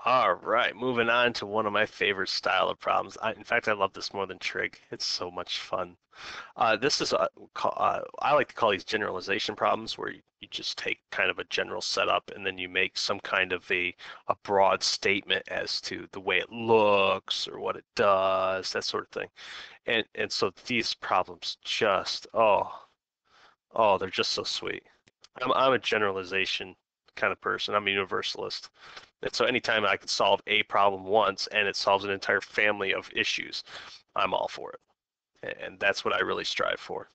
All right, moving on to one of my favorite style of problems. In fact, I love this more than trig. It's so much fun. This is I like to call these generalization problems, where you just take kind of a general setup and then you make some kind of a broad statement as to the way it looks or what it does, that sort of thing. And so these problems just they're just so sweet. I'm a generalization kind of person. I'm a universalist. And so anytime I can solve a problem once and it solves an entire family of issues, I'm all for it. And that's what I really strive for.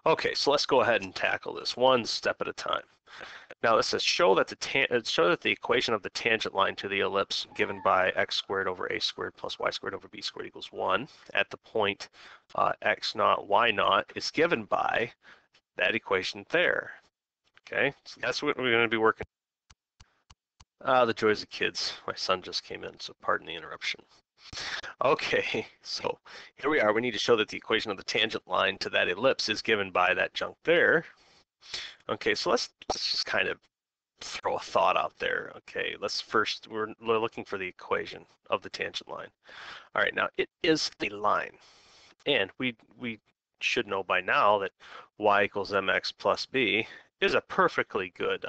Okay, so let's go ahead and tackle this one step at a time. Now this says show that the equation of the tangent line to the ellipse given by x squared over a squared plus y squared over b squared equals 1 at the point x naught y naught is given by that equation there. Okay, so that's what we're going to be working. The joys of kids. My son just came in, so pardon the interruption. Okay, so here we are. We need to show that the equation of the tangent line to that ellipse is given by that junk there. Okay, so let's just kind of throw a thought out there. Okay, we're looking for the equation of the tangent line. All right, now it is a line, and we should know by now that y equals mx plus b is a perfectly good,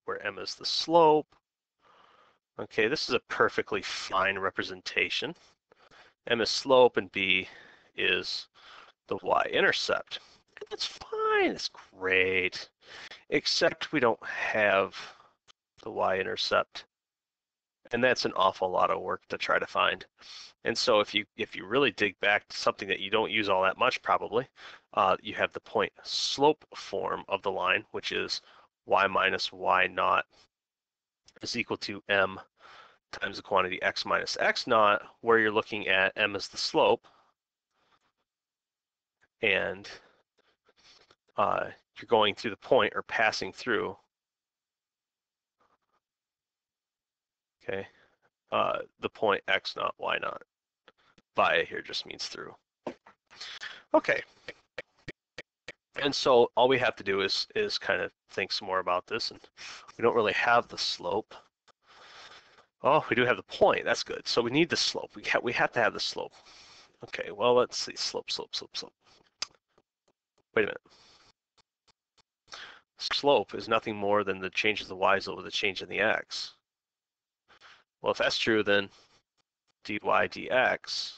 where m is the slope. Okay, this is a perfectly fine representation. M is slope and b is the y-intercept. That's fine, it's great, except we don't have the y-intercept, and that's an awful lot of work to try to find. And so if you really dig back to something that you don't use all that much probably, you have the point slope form of the line, which is y minus y naught is equal to m times the quantity x minus x naught, where you're looking at m as the slope, and you're going through the point or passing through. Okay, the point x naught y naught. Via here just means through. Okay, and so all we have to do is kind of think some more about this, and we don't really have the slope. Oh, we do have the point. That's good. So we need the slope. We have to have the slope. Okay, well, let's see. Slope. Wait a minute. Slope is nothing more than the change of the y's over the change in the x. Well, if that's true, then dy dx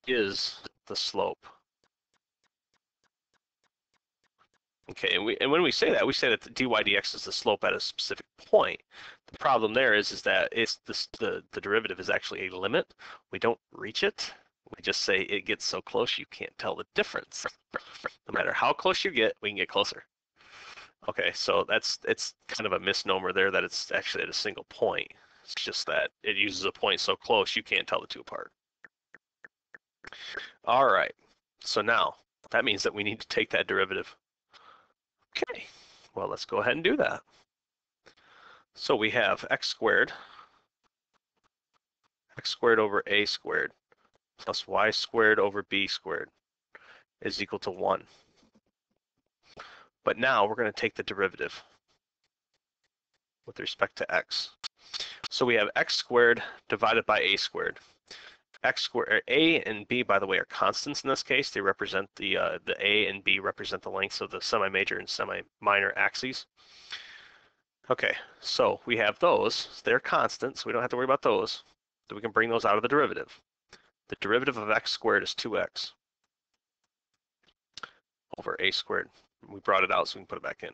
is the slope. Okay, and when we say that the dy dx is the slope at a specific point. The problem there is that it's the derivative is actually a limit. We don't reach it. We just say it gets so close you can't tell the difference. No matter how close you get, we can get closer. Okay, so it's kind of a misnomer there that it's actually at a single point. It's just that it uses a point so close you can't tell the two apart. All right, so now that means that we need to take that derivative. Okay, well, let's go ahead and do that. So we have x squared over a squared plus y squared over b squared is equal to 1. But now we're going to take the derivative with respect to x. So we have x squared divided by a squared. X squared, a and b, by the way, are constants in this case. They represent the a and b represent the lengths of the semi-major and semi-minor axes. Okay, so we have those. They're constants. We don't have to worry about those. So we can bring those out of the derivative. The derivative of x squared is 2x over a squared. We brought it out so we can put it back in.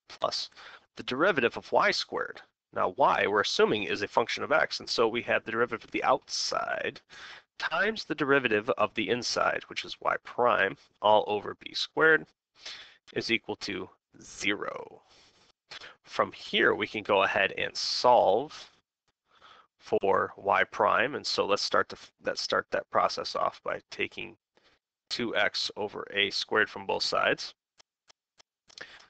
Plus the derivative of y squared. Now y, we're assuming, is a function of x, and so we have the derivative of the outside times the derivative of the inside, which is y prime, all over b squared, is equal to 0. From here, we can go ahead and solve for y prime, and so let's start that process off by taking 2x over a squared from both sides,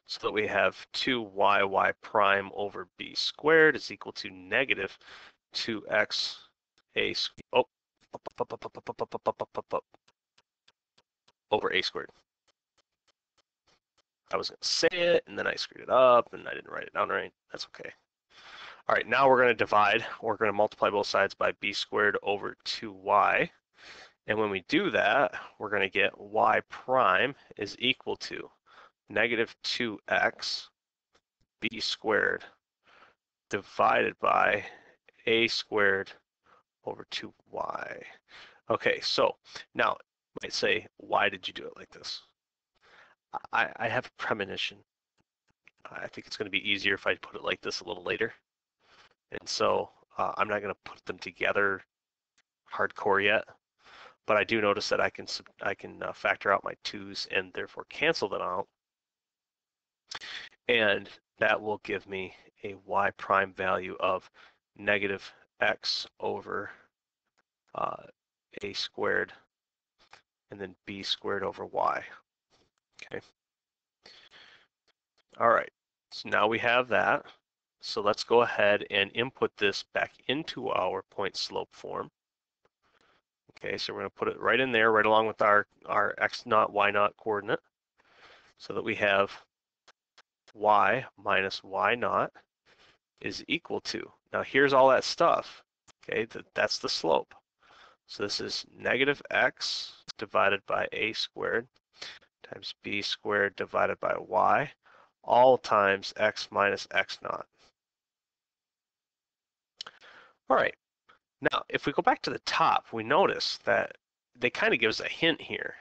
so that we have 2y prime over b squared is equal to negative 2x over a squared. I was going to say it, and then I screwed it up, and I didn't write it down right. That's okay. All right, now we're going to divide. We're going to multiply both sides by b squared over 2y. And when we do that, we're going to get y prime is equal to negative 2x b squared divided by a squared over 2y. Okay, so now you might say, why did you do it like this? I have a premonition. I think it's going to be easier if I put it like this a little later. And so I'm not going to put them together hardcore yet, but I do notice that I can factor out my 2's and therefore cancel them out. And that will give me a y prime value of negative x over a squared and then b squared over y. Okay. All right, so now we have that. So let's go ahead and input this back into our point slope form. Okay, so we're going to put it right in there, right along with our x naught, y naught coordinate, so that we have y minus y naught is equal to, now here's all that stuff, okay, that's the slope. So this is negative x divided by a squared times b squared divided by y, all times x minus x naught. All right, now if we go back to the top, we notice that they kind of give us a hint here.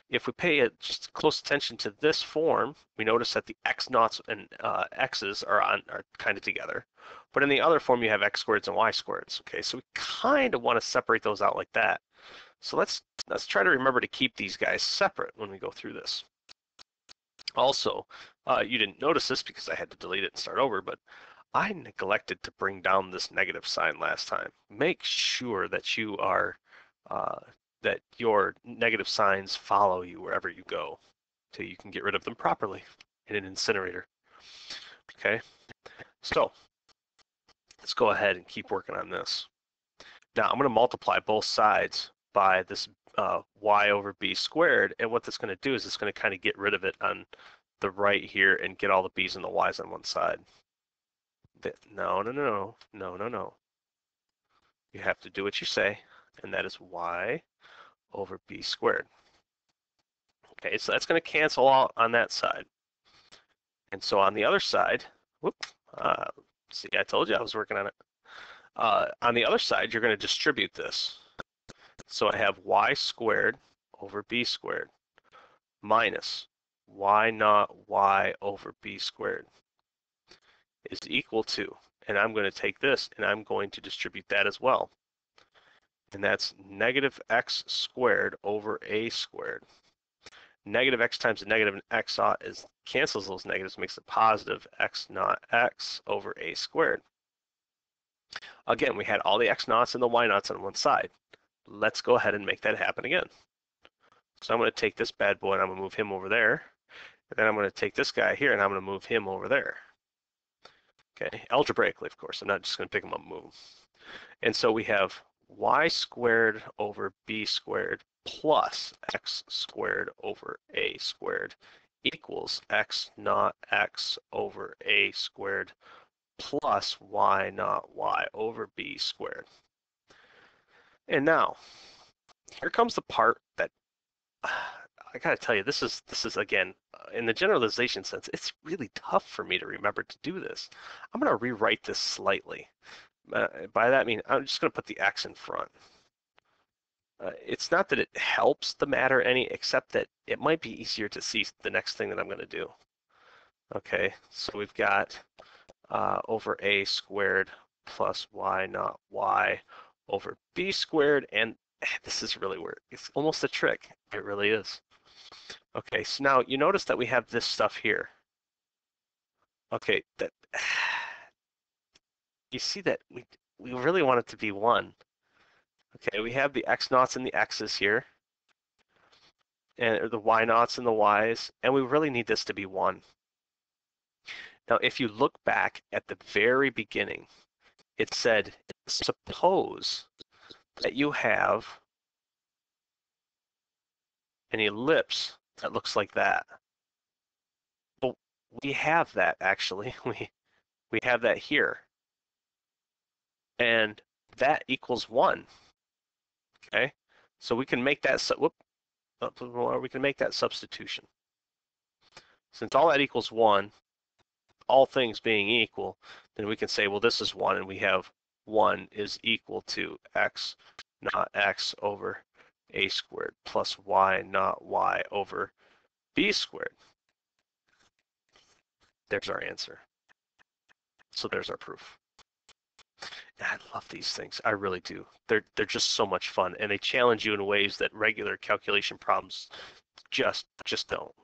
If we pay just close attention to this form, we notice that the x naughts and x's are kind of together. But in the other form, you have x squareds and y squareds. Okay, so we kind of want to separate those out like that. So let's try to remember to keep these guys separate when we go through this. Also, you didn't notice this because I had to delete it and start over, but I neglected to bring down this negative sign last time. Make sure that you are that your negative signs follow you wherever you go till you can get rid of them properly in an incinerator. Okay, so let's go ahead and keep working on this. Now I'm going to multiply both sides by this y over b squared, and what that's going to do is it's going to kind of get rid of it on the right here and get all the b's and the y's on one side. No. You have to do what you say, and that is y over b squared. Okay, so that's going to cancel out on that side. And so on the other side, whoop, see, I told you I was working on it. On the other side, you're going to distribute this. So I have y squared over b squared minus y naught y over b squared is equal to, and I'm going to take this and I'm going to distribute that as well. And that's negative x squared over a squared. Negative x times the negative x naught cancels those negatives, makes it positive x naught x over a squared. Again, we had all the x naughts and the y naughts on one side. Let's go ahead and make that happen again. So I'm going to take this bad boy and I'm going to move him over there. And then I'm going to take this guy here and I'm going to move him over there. Okay, algebraically, of course. I'm not just going to pick them up and move them. And so we have y squared over b squared plus x squared over a squared equals x naught x over a squared plus y naught y over b squared. And now, here comes the part that I gotta tell you, this is again, in the generalization sense, it's really tough for me to remember to do this. I'm gonna rewrite this slightly. By that I mean, I'm just gonna put the x in front. It's not that it helps the matter any, except that it might be easier to see the next thing that I'm gonna do. Okay, so we've got over a squared plus y naught y over b squared, and this is really where it's almost a trick. It really is. Okay, so now you notice that we have this stuff here. Okay, that you see that we really want it to be 1. Okay, we have the x naughts and the x's here, and the y naughts and the y's, and we really need this to be 1. Now, if you look back at the very beginning, it said, suppose that you have an ellipse that looks like that. Well, we have that actually. We have that here. and that equals 1. Okay, so we can make that we can make that substitution. Since all that equals 1, all things being equal, then we can say, well, this is 1, and we have 1 is equal to x not x over a squared plus y not y over b squared. There's our answer. So there's our proof. And I love these things. I really do. They're just so much fun, and they challenge you in ways that regular calculation problems just don't.